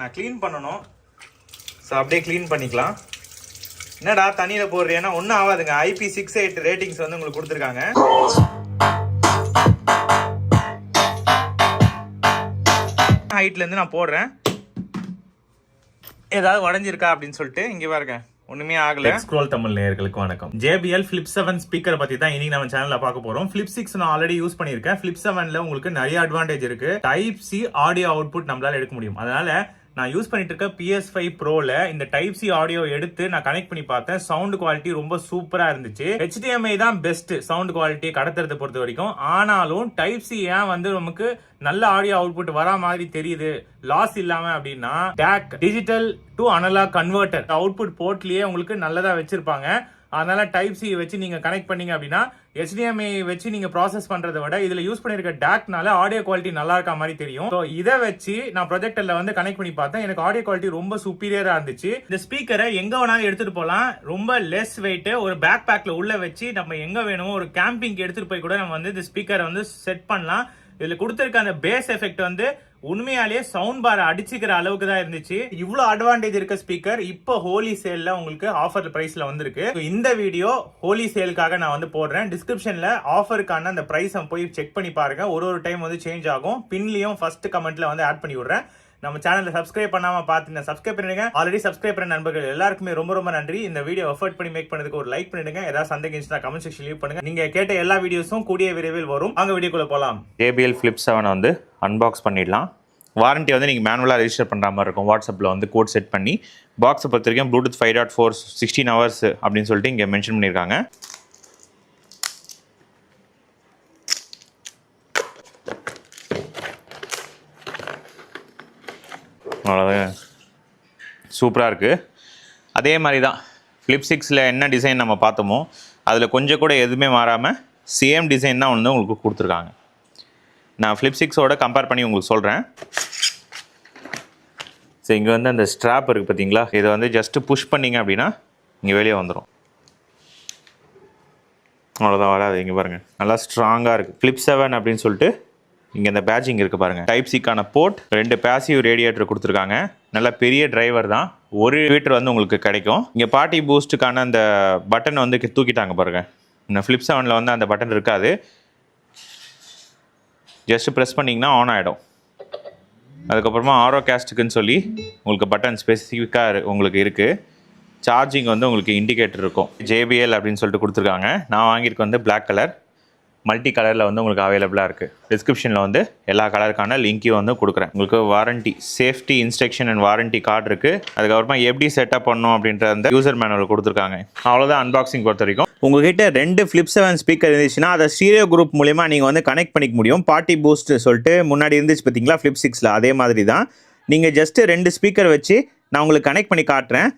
நான் க்ளீன் பண்ணணும். ஸோ அப்படியே க்ளீன் பண்ணிக்கலாம். என்னடா தண்ணியில் போடுறேன்னா ஒன்றும் ஆகாதுங்க. IP68 ரேட்டிங்ஸ் வந்து உங்களுக்கு கொடுத்துருக்காங்க. ஹைட்லேருந்து நான் போடுறேன். ஏதாவது உடஞ்சிருக்கா அப்படின்னு சொல்லிட்டு இங்கே பாருங்க, ஒண்ணுமே ஆகல. ஸ்க்ரோல் தமிழ் நேயர்களுக்கு வணக்கம். JBL Flip 7 ஸ்பீக்கர் பத்தி தான் இன்னைக்கு நம்ம சேனல்ல பார்க்க போறோம். Flip 6 நான் ஆல்ரெடி யூஸ் பண்ணிருக்கேன். Flip 7ல உங்களுக்கு நிறைய அட்வான்டேஜ் இருக்கு. டைப் சி ஆடியோ அவுட்புட் நம்மளால எடுக்க முடியும். அதனால நான் யூஸ் பண்ணிட்டு இருக்க PS5 Proல இந்த டைப் சி ஆடியோ எடுத்து நான் கனெக்ட் பண்ணி பார்த்தேன். சவுண்ட் குவாலிட்டி ரொம்ப சூப்பரா இருந்துச்சு. HDMI தான் பெஸ்ட் சவுண்ட் குவாலிட்டி கடத்துறதை பொறுத்த வரைக்கும். ஆனாலும் டைப் சி ஏன் வந்து நமக்கு நல்ல ஆடியோ அவுட்புட் வரா மாதிரி தெரியுது லாஸ் இல்லாம அப்படின்னா, DAC digital to analog converter output போர்ட்லயே உங்களுக்கு நல்லதா வச்சிருப்பாங்க. அதனால டைப் சி வச்சு நீங்க கனெக்ட் பண்ணீங்க அப்படின்னா HDMI வச்சு நீங்க ப்ராசஸ் பண்றதை விட இதுல யூஸ் பண்ணிருக்க DACனால ஆடியோ குவாலிட்டி நல்லா இருக்க மாதிரி தெரியும். ஸோ இதை வச்சு நான் ப்ரொஜெக்டர்ல வந்து கனெக்ட் பண்ணி பார்த்தேன். எனக்கு ஆடியோ குவாலிட்டி ரொம்ப சூப்பீரியரா இருந்துச்சு. இந்த ஸ்பீக்கரை எங்க வேணாலும் எடுத்துட்டு போகலாம். ரொம்ப லெஸ் வெயிட். ஒரு பேக் பேக்ல உள்ள வச்சு நம்ம எங்க வேணுமோ ஒரு கேம்பிங் எடுத்துட்டு போய் கூட நம்ம வந்து இந்த ஸ்பீக்கரை வந்து செட் பண்ணலாம். இதுல கொடுத்திருக்க அந்த பேஸ் எஃபெக்ட் வந்து உண்மையாலேயே சவுண்ட் பார் அடிச்சுக்கிற அளவுக்கு தான் இருந்துச்சு. இவ்வளவு அட்வான்டேஜ் இருக்க ஸ்பீக்கர் இப்போ ஹோலி சேல்ல உங்களுக்கு ஆஃபர் பிரைஸ்ல வந்திருக்கு. இந்த வீடியோ ஹோலி சேலுக்காக நான் வந்து போடுறேன். டிஸ்கிரிப்ஷன்ல ஆஃபருக்கான அந்த பிரைஸ் போய் செக் பண்ணி பாருங்க. ஒரு டைம் வந்து சேஞ்ச் ஆகும். பின்லயும் ஃபர்ஸ்ட் கமெண்ட்ல வந்து ஆட் பண்ணி விடுறேன். நம்ம சேனலை சப்ஸ்கிரைப் பண்ணாம பாத்தீங்க, சப்ஸ்கிரைப் பண்ணிடுங்க. ஆல்ரெடி சப்ஸ்கிரைப் பண்ண நண்பர்கள் எல்லாருக்குமே ரொம்ப ரொம்ப நன்றி. இந்த வீடியோ எஃபர்ட் பண்ணி மேக் பண்ணதுக்கு ஒரு லைக் பண்ணிடுங்க. ஏதாவது சந்தேகம் இருந்துச்சுன்னா கமெண்ட் செக்ஷன் லீவ் பண்ணுங்க. நீங்க கேட்ட எல்லா வீடியோஸும் கூடிய விரைவில் வரும். அங்க வீடியோக்குள்ள போலாம். JBL Flip 7 வந்து அன்பாக்ஸ் பண்ணிடலாம். வாரண்டி வந்து நீங்கள் மேனுவலாக ரெஜிஸ்டர் பண்ணுற மாதிரி இருக்கும். வாட்ஸ்அப்பில் வந்து கோட் செட் பண்ணி பாக்ஸை பொறுத்த வரைக்கும் ப்ளூடூத் 5.4 16 hours அப்படின்னு சொல்லிட்டு இங்கே மென்ஷன் பண்ணியிருக்காங்க. அவ்வளோதான், சூப்பராக இருக்குது. அதே மாதிரி தான் Flip 6ல என்ன டிசைன் நம்ம பார்த்தோமோ அதில் கொஞ்சம் கூட எதுவுமே மாறாமல் சேம் டிசைன் தான் வந்து உங்களுக்கு கொடுத்துருக்காங்க. நான் Flip 6ஓட கம்பேர் பண்ணி உங்களுக்கு சொல்கிறேன். ஸோ இங்கே வந்து அந்த ஸ்ட்ராப் இருக்குது பார்த்தீங்களா, இதை வந்து ஜஸ்ட்டு புஷ் பண்ணிங்க அப்படின்னா இங்கே வெளியே வந்துடும். அவ்வளோதான், வராது. இங்கே பாருங்கள், நல்லா ஸ்ட்ராங்காக இருக்குது. Flip 7 அப்படின்னு சொல்லிட்டு இங்கே இந்த பேட்சிங் இருக்குது பாருங்கள். டைப் சிக்கான போர்ட், 2 பேசிவ் ரேடியேட்டர் கொடுத்துருக்காங்க. நல்ல பெரிய டிரைவர் தான். 1 லிட்டர் வந்து உங்களுக்கு கிடைக்கும். இங்கே பார்ட்டி பூஸ்ட்டுக்கான அந்த பட்டன் வந்து தூக்கிட்டாங்க பாருங்கள். இந்த Flip 7ல வந்து அந்த பட்டன் இருக்காது. ஜஸ்ட் ப்ரெஸ் பண்ணிங்கன்னா ஆன் ஆகிடும். அதுக்கப்புறமா ஆரோகாஸ்ட்டுக்குன்னு சொல்லி உங்களுக்கு பட்டன் ஸ்பெசிஃபிக்காக உங்களுக்கு இருக்குது. சார்ஜிங் வந்து உங்களுக்கு இண்டிகேட்டர் இருக்கும். JBL அப்படின்னு சொல்லிட்டு கொடுத்துருக்காங்க. நான் வாங்கியிருக்க வந்து பிளாக் கலர், மல்டி கலரில் வந்து உங்களுக்கு அவைலபிளாக இருக்குது. டிஸ்கிரிப்ஷனில் வந்து எல்லா கலருக்கான லிங்க்கையும் வந்து கொடுக்குறேன். உங்களுக்கு warranty, safety instruction and warranty card இருக்குது. அதுக்கப்புறமா எப்படி செட்டப் பண்ணணும் அப்படின்ற அந்த யூசர் மேனுவல் கொடுத்துருக்காங்க. அவ்வளோதான் அன்பாக்சிங் பொறுத்த வரைக்கும். உங்ககிட்ட 2 Flip 7 ஸ்பீக்கர் இருந்துச்சுன்னா அதை ஸ்டீரியோ குரூப் மூலிமா நீங்கள் வந்து கனெக்ட் பண்ணிக்க முடியும். பார்ட்டி பூஸ்ட் சொல்லிட்டு முன்னாடி இருந்துச்சு பார்த்தீங்களா Flip 6ல, அதே மாதிரி தான். நீங்கள் ஜஸ்ட்டு 2 ஸ்பீக்கர் வச்சு நான் உங்களுக்கு கனெக்ட் பண்ணி காட்டுறேன்.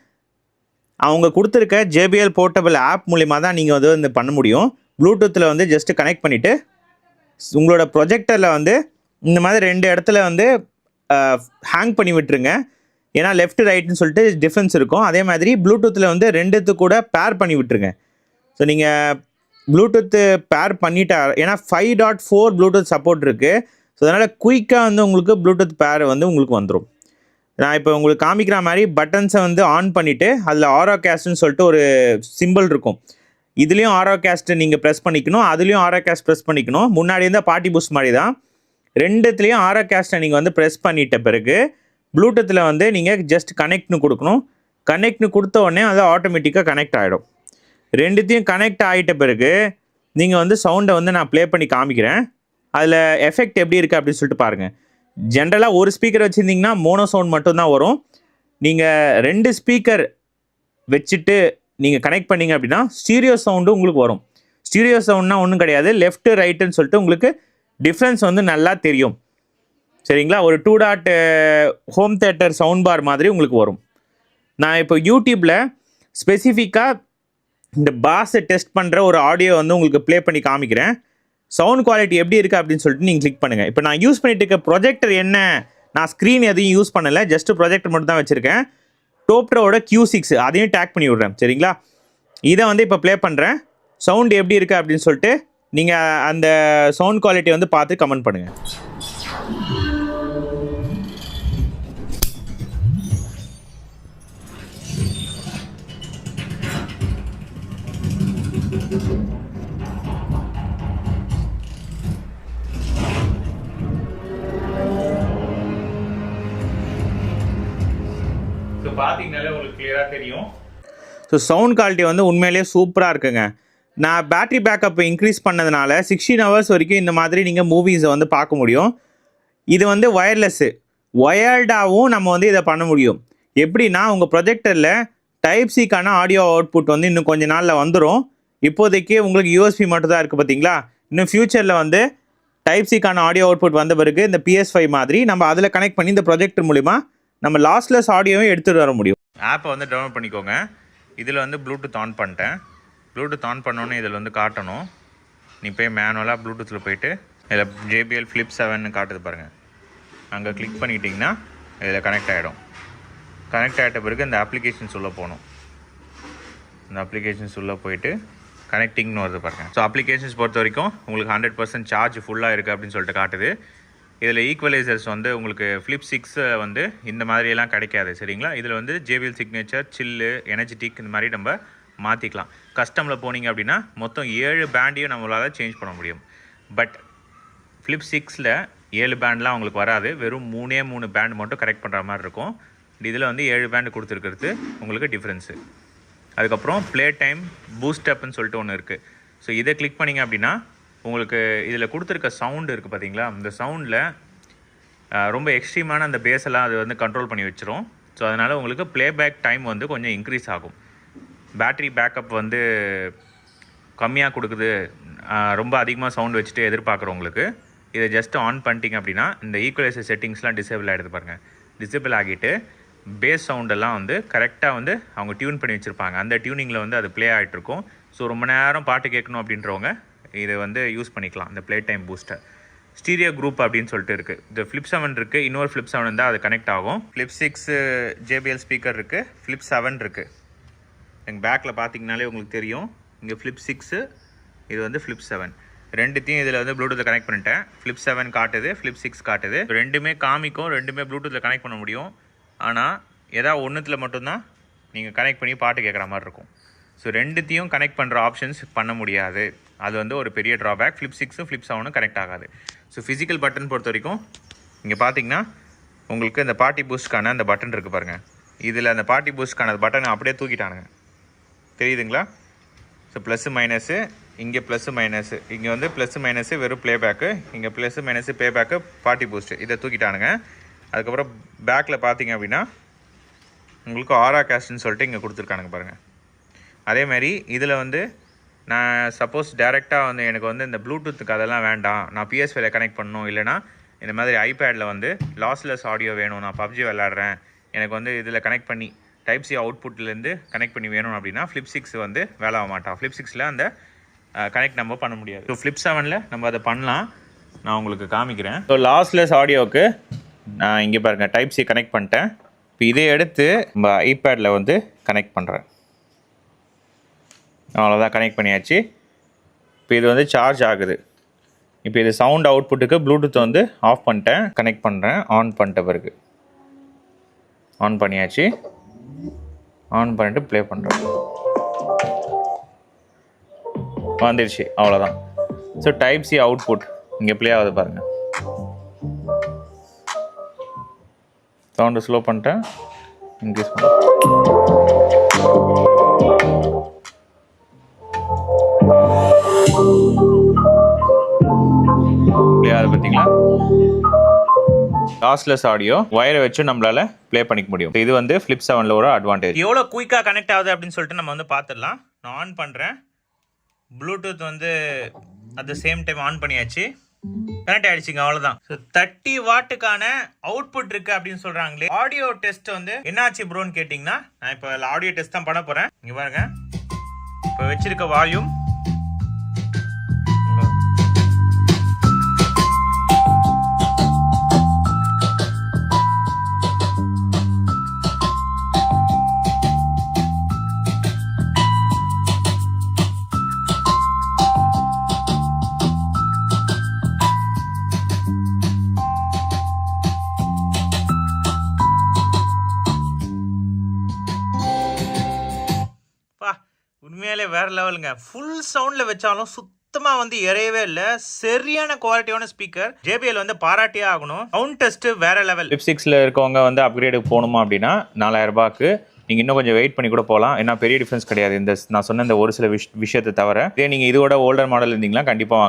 அவங்க கொடுத்துருக்க JBL போர்ட்டபிள் ஆப் மூலிமா தான் நீங்கள் வந்து பண்ண முடியும். ப்ளூடூத்தில் வந்து ஜஸ்ட்டு கனெக்ட் பண்ணிவிட்டு உங்களோட ப்ரொஜெக்டரில் வந்து இந்த மாதிரி 2 இடத்துல வந்து ஹேங் பண்ணி விட்டுருங்க. ஏன்னா லெஃப்ட் ரைட்னு சொல்லிட்டு டிஃப்ரென்ஸ் இருக்கும். அதே மாதிரி ப்ளூடூத்தில் வந்து 2 கூட பேர் பண்ணி விட்டுருங்க. ஸோ நீங்கள் ப்ளூடூத்து பேர் பண்ணிட்டா, ஏன்னா 5.4 ப்ளூடூத் சப்போர்ட் இருக்குது. ஸோ அதனால் குயிக்காக வந்து உங்களுக்கு ப்ளூடூத் பேர் வந்து உங்களுக்கு வந்துடும். நான் இப்போ உங்களுக்கு காமிக்கிற மாதிரி பட்டன்ஸை வந்து ஆன் பண்ணிவிட்டு அதில் ஆரோகாஸ்ட்னு சொல்லிட்டு ஒரு சிம்பிள் இருக்கும். இதுலேயும் ஆரோகாஸ்ட்டு நீங்கள் ப்ரெஸ் பண்ணிக்கணும், அதுலேயும் ஆரோகாஸ்ட் ப்ரெஸ் பண்ணிக்கணும். முன்னாடி இருந்தால் பார்ட்டி பூஸ்ட் மாதிரி தான். 2த்துலேயும் ஆரோகாஸ்ட்டை நீங்கள் வந்து ப்ரெஸ் பண்ணிட்ட பிறகு ப்ளூடூத்தில் வந்து நீங்கள் ஜஸ்ட் கனெக்ட்னு கொடுக்கணும். கனெக்ட்னு கொடுத்த உடனே அது ஆட்டோமேட்டிக்காக கனெக்ட் ஆகிடும். 2த்தையும் கனெக்ட் ஆகிட்ட பிறகு நீங்கள் வந்து சவுண்டை வந்து நான் ப்ளே பண்ணி காமிக்கிறேன். அதில் எஃபெக்ட் எப்படி இருக்குது அப்படின்னு சொல்லிட்டு பாருங்கள். ஜென்ரலாக ஒரு ஸ்பீக்கர் வச்சுருந்தீங்கன்னா மோனோ சவுண்ட் மட்டும்தான் வரும். நீங்கள் 2 ஸ்பீக்கர் வச்சுட்டு நீங்கள் கனெக்ட் பண்ணிங்க அப்படின்னா ஸ்டீரியோ சவுண்டு உங்களுக்கு வரும். ஸ்டீரியோ சவுண்ட்னா ஒன்றும் கிடையாது, லெஃப்ட் ரைட்டுன்னு சொல்லிட்டு உங்களுக்கு டிஃப்ரென்ஸ் வந்து நல்லா தெரியும். சரிங்களா? ஒரு 2 ஹோம் தேட்டர் சவுண்ட் பார் மாதிரி உங்களுக்கு வரும். நான் இப்போ யூடியூப்பில் ஸ்பெசிஃபிக்காக இந்த பாஸை டெஸ்ட் பண்ணுற ஒரு ஆடியோ வந்து உங்களுக்கு ப்ளே பண்ணி காமிக்கிறேன். சவுண்ட் குவாலிட்டி எப்படி இருக்குது அப்படின்னு சொல்லிட்டு நீங்கள் கிளிக் பண்ணுங்கள். இப்போ நான் யூஸ் பண்ணிட்டு இருக்க ப்ரொஜெக்டர் என்ன, நான் ஸ்க்ரீன் எதையும் யூஸ் பண்ணலை, ஜஸ்ட்டு ப்ரொஜெக்டர் மட்டும் தான் வச்சுருக்கேன். டோப்டரோட Q6 அதையும் டேக் பண்ணி விட்றேன். சரிங்களா? இதை வந்து இப்போ ப்ளே பண்ணுறேன். சவுண்ட் எப்படி இருக்குது அப்படின்னு சொல்லிட்டு நீங்கள் அந்த சவுண்ட் குவாலிட்டி வந்து பார்த்து கமெண்ட் பண்ணுங்கள். பார்த்தீங்கனாலே உங்களுக்கு கிளியராக தெரியும். ஸோ சவுண்ட் குவாலிட்டி வந்து உண்மையிலேயே சூப்பராக இருக்குங்க. நான் பேட்டரி பேக்கப் இன்க்ரீஸ் பண்ணதுனால 16 ஹவர்ஸ் வரைக்கும் இந்த மாதிரி நீங்கள் மூவிஸை வந்து பார்க்க முடியும். இது வந்து ஒயர்லெஸ்ஸு, ஒயர்டாகவும் நம்ம வந்து இதை பண்ண முடியும். எப்படின்னா உங்கள் ப்ரொஜெக்டரில் டைப் சிக்கான ஆடியோ அவுட்புட் வந்து இன்னும் கொஞ்ச நாளில் வந்துடும். இப்போதைக்கு உங்களுக்கு யூஎஸ்பி மட்டும் தான் இருக்குது பார்த்தீங்களா. இன்னும் ஃப்யூச்சரில் வந்து டைப் சிக்கான ஆடியோ அவுட்புட் வந்த பிறகு இந்த PS5 மாதிரி நம்ம அதில் கனெக்ட் பண்ணி இந்த ப்ரொஜெக்டர் மூலிமா நம்ம லாஸ்லெஸ் ஆடியோவும் எடுத்துகிட்டு வர முடியும். ஆப்பை வந்து டவுன்லோட் பண்ணிக்கோங்க. இதில் வந்து ப்ளூடூத் ஆன் பண்ணிட்டேன். ப்ளூடூத் ஆன் பண்ணோன்னே இதில் வந்து காட்டணும். நீ போய் மேனுவலாக ப்ளூடூத்தில் போயிட்டு இதில் JBL Flip 7ன்னு காட்டுது பாருங்கள். அங்கே கிளிக் பண்ணிக்கிட்டிங்கன்னா இதில் கனெக்ட் ஆகிடும். கனெக்ட் ஆகிட்ட பிறகு இந்த அப்ளிகேஷன்ஸ் உள்ளே போகணும். இந்த அப்ளிகேஷன்ஸ் உள்ளே போயிட்டு கனெக்டிங்னு வருது பாருங்கள். ஸோ அப்ளிகேஷன்ஸ் பொறுத்த வரைக்கும் உங்களுக்கு 100% சார்ஜ் ஃபுல்லாக இருக்குது அப்படின்னு சொல்லிட்டு காட்டுது. இதில் ஈக்குவலைசர்ஸ் வந்து உங்களுக்கு Flip 6 வந்து இந்த மாதிரியெல்லாம் கிடைக்காது சரிங்களா. இதில் வந்து JBL சிக்னேச்சர், சில்லு, எனர்ஜெட்டிக் இந்த மாதிரி நம்ம மாற்றிக்கலாம். கஸ்டமில் போனீங்க அப்படின்னா மொத்தம் 7 பேண்டையும் நம்மளால் சேஞ்ச் பண்ண முடியும். பட் Flip 6ல் 7 பேண்ட்லாம் உங்களுக்கு வராது. வெறும் 3 பேண்ட் மட்டும் கரெக்ட் பண்ணுற மாதிரி இருக்கும். இதில் வந்து 7 பேண்டு கொடுத்துருக்கிறது உங்களுக்கு டிஃப்ரென்ஸு. அதுக்கப்புறம் ப்ளே டைம் பூஸ்ட் அப்னு சொல்லிட்டு ஒன்று இருக்குது. ஸோ இதை கிளிக் பண்ணிங்க அப்படின்னா உங்களுக்கு இதில் கொடுத்துருக்க சவுண்டு இருக்குது பார்த்தீங்களா. இந்த சவுண்டில் ரொம்ப எக்ஸ்ட்ரீமான அந்த பேஸெல்லாம் அது வந்து கண்ட்ரோல் பண்ணி வச்சிரும். ஸோ அதனால் உங்களுக்கு ப்ளேபேக் டைம் வந்து கொஞ்சம் இன்க்ரீஸ் ஆகும். பேட்ரி பேக்கப் வந்து கம்மியாக கொடுக்குது, ரொம்ப அதிகமாக சவுண்ட் வச்சுட்டு எதிர்பார்க்குறவங்களுக்கு இதை ஜஸ்ட் ஆன் பண்ணிட்டீங்க அப்படின்னா இந்த ஈக்குவலைசர் செட்டிங்ஸ்லாம் டிசேபிள் ஆகிடுது பாருங்கள். டிசேபிள் ஆகிட்டு பேஸ் சவுண்டெல்லாம் வந்து கரெக்டாக வந்து அவங்க டியூன் பண்ணி வச்சுருப்பாங்க. அந்த டியூனிங்கில் வந்து அது ப்ளே ஆகிட்ருக்கும். ஸோ ரொம்ப நேரம் பாட்டு கேட்கணும் அப்படின்றவங்க இதை வந்து யூஸ் பண்ணிக்கலாம். இந்த play time booster stereo group அப்படின்னு சொல்லிட்டு இருக்குது. இந்த Flip 7 இருக்குது, இன்னொரு Flip 7 இருந்தால் அது கனெக்ட் ஆகும். Flip 6 JBL ஸ்பீக்கர் இருக்குது, Flip 7 இருக்குது. எங்கள் பேக்கில் பார்த்தீங்கனாலே உங்களுக்கு தெரியும். இங்கே Flip 6, இது வந்து Flip 7. ரெண்டுத்தையும் இதில் வந்து ப்ளூடூத்தில் கனெக்ட் பண்ணிட்டேன். Flip 7 காட்டுது, Flip 6 காட்டுது. ரெண்டுமே காமிக்கும், ரெண்டுமே ப்ளூடூத்தில் கனெக்ட் பண்ண முடியும். ஆனால் ஏதாவது ஒன்றுத்தில் மட்டும்தான் நீங்கள் கனெக்ட் பண்ணி பாட்டு கேட்குற மாதிரி இருக்கும். ஸோ ரெண்டுத்தையும் கனெக்ட் பண்ணுற ஆப்ஷன்ஸ் பண்ண முடியாது. அது வந்து ஒரு பெரிய ட்ராபேக். Flip 6ம் Flip 7ம் கனெக்ட் ஆகாது. ஸோ ஃபிசிக்கல் பட்டன் பொறுத்த வரைக்கும் இங்கே பார்த்தீங்கன்னா உங்களுக்கு இந்த பார்ட்டி பூஸ்ட்கான அந்த பட்டன் இருக்குது பாருங்கள். இதில் அந்த பார்ட்டி பூஸ்ட்கான பட்டனை அப்படியே தூக்கிட்டானுங்க, தெரியுதுங்களா. ஸோ ப்ளஸ்ஸு மைனஸு, இங்கே ப்ளஸ்ஸு மைனஸு, இங்கே வந்து ப்ளஸ்ஸு மைனஸு வெறும் ப்ளேபேக்கு, இங்கே plus minus playback, party boost இதை தூக்கிட்டானுங்க. அதுக்கப்புறம் பேக்கில் பார்த்தீங்க அப்படின்னா உங்களுக்கு ஆரா கேஸ்ட்னு சொல்லிட்டு இங்கே கொடுத்துருக்கானுங்க பாருங்கள். அதேமாதிரி இதில் வந்து நான் சப்போஸ் டேரெக்டாக வந்து எனக்கு வந்து இந்த ப்ளூடூத்துக்கு அதெல்லாம் வேண்டாம், நான் PS5 கனெக்ட் பண்ணணும், இல்லைனா இந்த மாதிரி ஐபேடில் வந்து லாஸ்லெஸ் ஆடியோ வேணும், நான் PUBG விளாட்றேன், எனக்கு வந்து இதில் கனெக்ட் பண்ணி டைப் சி அவுட்புட்லேருந்து கனெக்ட் பண்ணி வேணும் அப்படின்னா Flip 6 வந்து வேலை ஆக மாட்டான். Flip 6ல் அந்த கனெக்ட் நம்ம பண்ண முடியாது. ஸோ Flip 7ல் நம்ம அதை பண்ணலாம். நான் உங்களுக்கு காமிக்கிறேன். ஸோ லாஸ்லெஸ் ஆடியோவுக்கு நான் இங்கே பாருங்கள் டைப் சி கனெக்ட் பண்ணிட்டேன். இப்போ இதை எடுத்து நம்ம ஐபேடில் வந்து கனெக்ட் பண்ணுறேன். அவ்வளோதான், கனெக்ட் பண்ணியாச்சு. இப்போ இது வந்து சார்ஜ் ஆகுது. இப்போ இது சவுண்ட் அவுட்புட்டுக்கு ப்ளூடூத் வந்து ஆஃப் பண்ணிட்டேன், கனெக்ட் பண்ணுறேன். ஆன் பண்ணிட்ட பிறகு ஆன் பண்ணியாச்சு. ஆன் பண்ணிட்டு ப்ளே பண்ணுறேன், வந்துடுச்சு. அவ்வளோதான். ஸோ டைப் சி அவுட்புட் இங்கே ப்ளே ஆகுது பாருங்கள். சவுண்டு ஸ்லோ பண்ணிட்டேன், இன்க்ரீஸ் பண்ணுறேன். ப்ளே ஆகுது பார்த்தீங்களா. லாஸ்லெஸ் ஆடியோ வயரை வச்சு நம்மளால ப்ளே பண்ணிக்க முடியும். இது வந்து Flip 7ல் ஒரு அட்வான்டேஜ். எவ்வளோ குயிக்காக கனெக்ட் ஆகுது அப்படின்னு சொல்லிட்டு நம்ம வந்து பார்த்துடலாம். நான் ஆன் பண்ணுறேன். ப்ளூடூத் வந்து at the same time on பண்ணியாச்சு, கனெக்ட் ஆகிடுச்சிங்க. அவ்வளோதான். ஸோ 30 வாட்டுக்கான அவுட்புட் இருக்குது அப்படின்னு சொல்கிறாங்களே. ஆடியோ டெஸ்ட் வந்து என்னாச்சு ப்ரோன்னு கேட்டிங்கன்னா, நான் இப்போ ஆடியோ டெஸ்ட் தான் பண்ண போகிறேன். இங்கே பாருங்க, இப்போ வச்சிருக்க வால்யூம் உண்மையிலே வேறு லெவலுங்க. ஃபுல் சவுண்டில் வச்சாலும் சுத்தமா வந்து இறையவே இல்ல. சரியான குவாலிட்டியான ஸ்பீக்கர். JBL வந்து பாராட்டியே ஆகணும். சவுண்ட் டெஸ்ட் வேற லெவல். ஃபிலிப்ஸ் 6ல இருக்கவங்க வந்து அப்கிரேடுக்கு போகணுமா அப்படின்னா 4000 ரூபாய்க்கு நீங்கள் இன்னும் கொஞ்சம் வெயிட் பண்ணி கூட போகலாம். ஏன்னா பெரிய டிஃப்ரென்ஸ் கிடையாது இந்த நான் சொன்ன இந்த ஒரு சில விஷயத்தை தவிர. இதே நீங்கள் இதோட ஓல்டர் மாடல் இருந்தீங்கன்னா கண்டிப்பாக